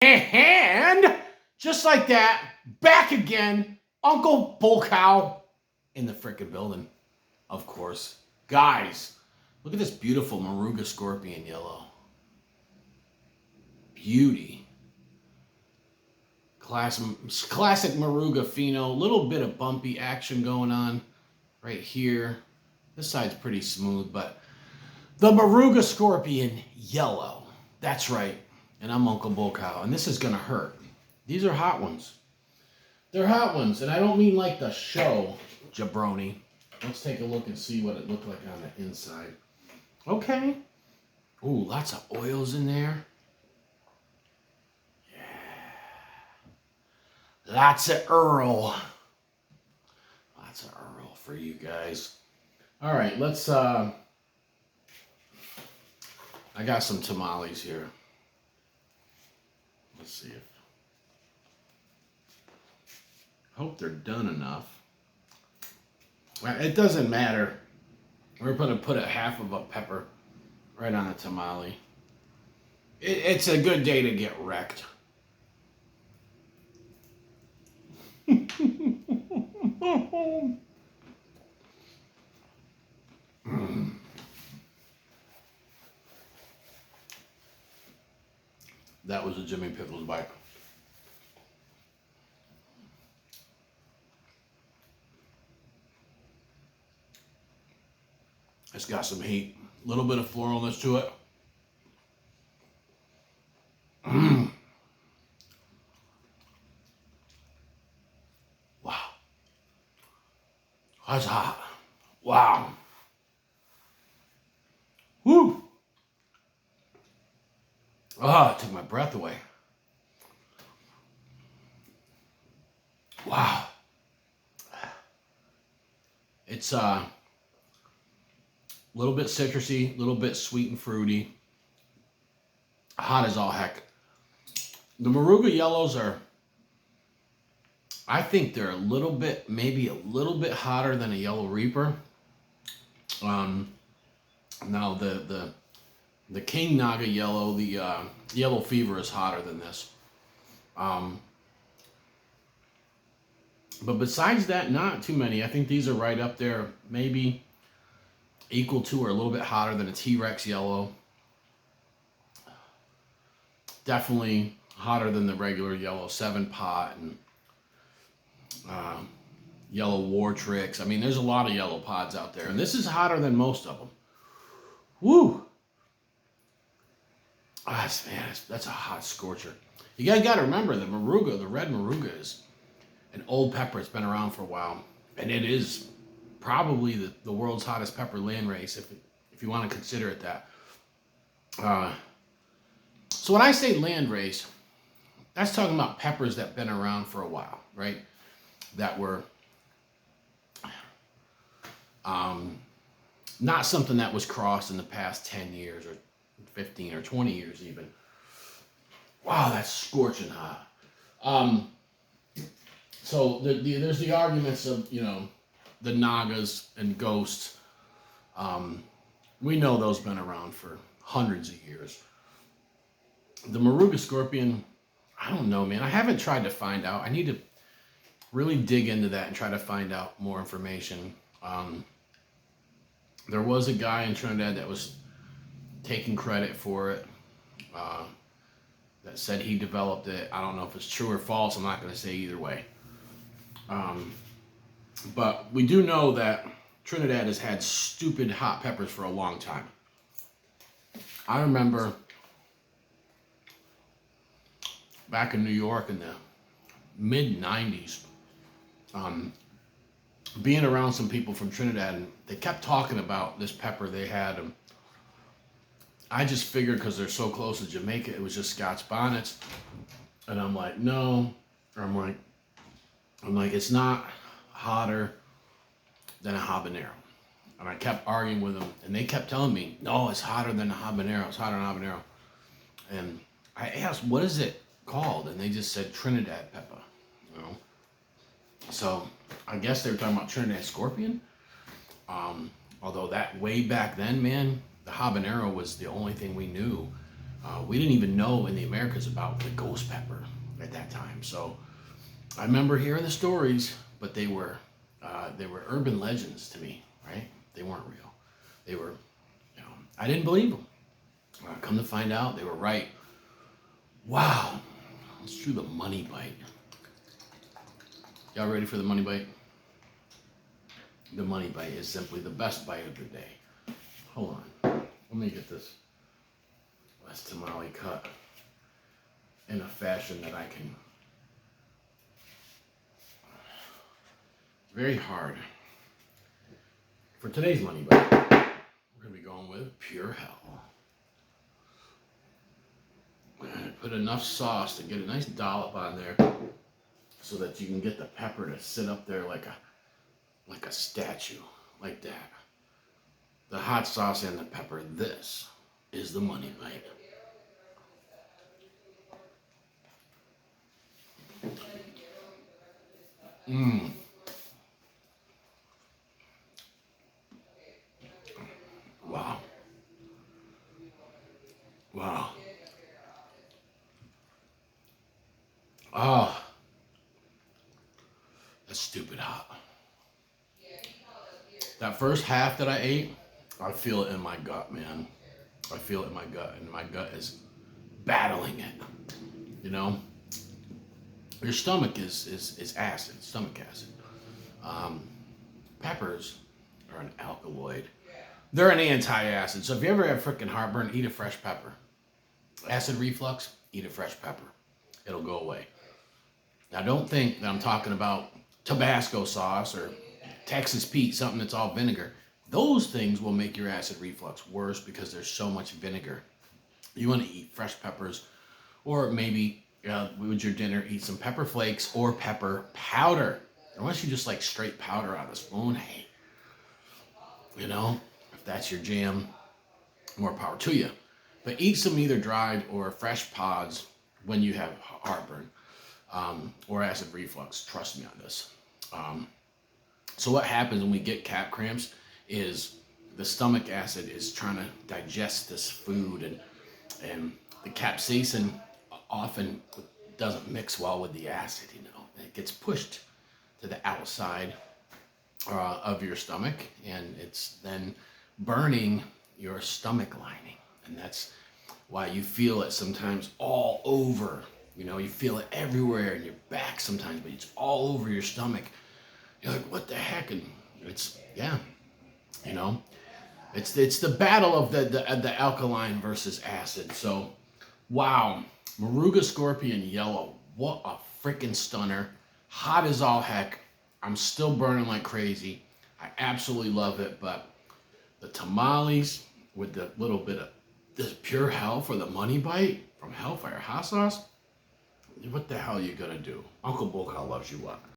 And just like that, back again, Uncle Bull Cow in the frickin' building, of course. Guys, look at this beautiful Moruga scorpion yellow. Beauty. Classic Moruga pheno. Little bit of bumpy action going on right here. This side's pretty smooth, but the Moruga scorpion yellow. That's right. And I'm Uncle Bull Cow, and this is gonna hurt. These are hot ones. They're hot ones, and I don't mean like the show, jabroni. Let's take a look and see what it looked like on the inside. Okay. Ooh, lots of oils in there. Yeah. Lots of Earl. Lots of Earl for you guys. All right, let's, I got some tamales here. Let's see if, hope they're done enough. It doesn't matter. We're going to put a half of a pepper right on a tamale. It's a good day to get wrecked. That was a Jimmy Pickles bite. It's got some heat. A little bit of floralness to it. Wow. That's hot. Wow. Woo. Oh, it took my breath away. Wow. It's a little bit citrusy, a little bit sweet and fruity. Hot as all heck. The Moruga yellows are, I think they're a little bit, maybe a little bit hotter than a Yellow Reaper. Now the King Naga yellow, the Yellow Fever is hotter than this. But besides that, not too many. I think these are right up there, maybe equal to or a little bit hotter than a T-Rex yellow. Definitely hotter than the regular yellow 7-pot and yellow War Tricks. I mean, there's a lot of yellow pods out there, and this is hotter than most of them. Woo! Man, that's a hot scorcher. You guys got to remember the Moruga, the red Moruga, is an old pepper. It's been around for a while, and it is probably the world's hottest pepper landrace, if you want to consider it that. So when I say landrace, that's talking about peppers that have been around for a while, right? That were not something that was crossed in the past 10 years or 15 or 20 years even. Wow, that's scorching hot. So there's the arguments of, the Nagas and ghosts. We know those been around for hundreds of years. The Moruga scorpion, I don't know, man. I haven't tried to find out. I need to really dig into that and try to find out more information. There was a guy in Trinidad that was taking credit for it, that said he developed it. I don't know if it's true or false. I'm not going to say either way. But we do know that Trinidad has had stupid hot peppers for a long time. I remember back in New York in the mid-90s, being around some people from Trinidad, and they kept talking about this pepper they had. And I just figured because they're so close to Jamaica, it was just Scotch bonnets. And I'm like, no. Or I'm like, it's not hotter than a habanero. And I kept arguing with them, and they kept telling me, no, it's hotter than a habanero. It's hotter than a habanero. And I asked, what is it called? And they just said Trinidad pepper. So I guess they were talking about Trinidad scorpion. Although that way back then, man, the habanero was the only thing we knew We didn't even know in the Americas about the ghost pepper at that time. So I remember hearing the stories, but they were urban legends to me, right? They weren't real. They were, I didn't believe them. Come to find out, they were right. Wow, let's do the money bite. Y'all ready for the money bite? The money bite is simply the best bite of the day. Hold on, let me get this last tamale cut in a fashion that I can. Very hard. For today's money bite, we're gonna be going with pure hell. Put enough sauce to get a nice dollop on there so that you can get the pepper to sit up there like a statue, like that. The hot sauce and the pepper, this is the money bite. Mmm. Wow. Wow. Oh, that's stupid hot. That first half that I ate, I feel it in my gut, man. I feel it in my gut, and my gut is battling it. You know, your stomach is acid, stomach acid. Um, Peppers are an alkaloid. They're an anti-acid. So if you ever have freaking heartburn, eat a fresh pepper. Acid reflux, eat a fresh pepper. It'll go away. Now don't think that I'm talking about Tabasco sauce or Texas Pete, something that's all vinegar. Those things will make your acid reflux worse because there's so much vinegar. You want to eat fresh peppers, or maybe with your dinner, eat some pepper flakes or pepper powder. Unless you just like straight powder out of the spoon, hey, if that's your jam, more power to you. But eat some either dried or fresh pods when you have heartburn or acid reflux. Trust me on this. So what happens when we get cap cramps is the stomach acid is trying to digest this food, and the capsaicin often doesn't mix well with the acid. It gets pushed to the outside of your stomach, and it's then burning your stomach lining, and that's why you feel it sometimes all over. You feel it everywhere in your back sometimes, but it's all over your stomach. You're like, what the heck? And it's it's the battle of the alkaline versus acid. So, wow, Moruga Scorpion Yellow, what a freaking stunner! Hot as all heck. I'm still burning like crazy. I absolutely love it, but the tamales with the little bit of this pure hell for the money bite from Hellfire Hot Sauce, what the hell are you gonna do? Uncle Boca loves you what?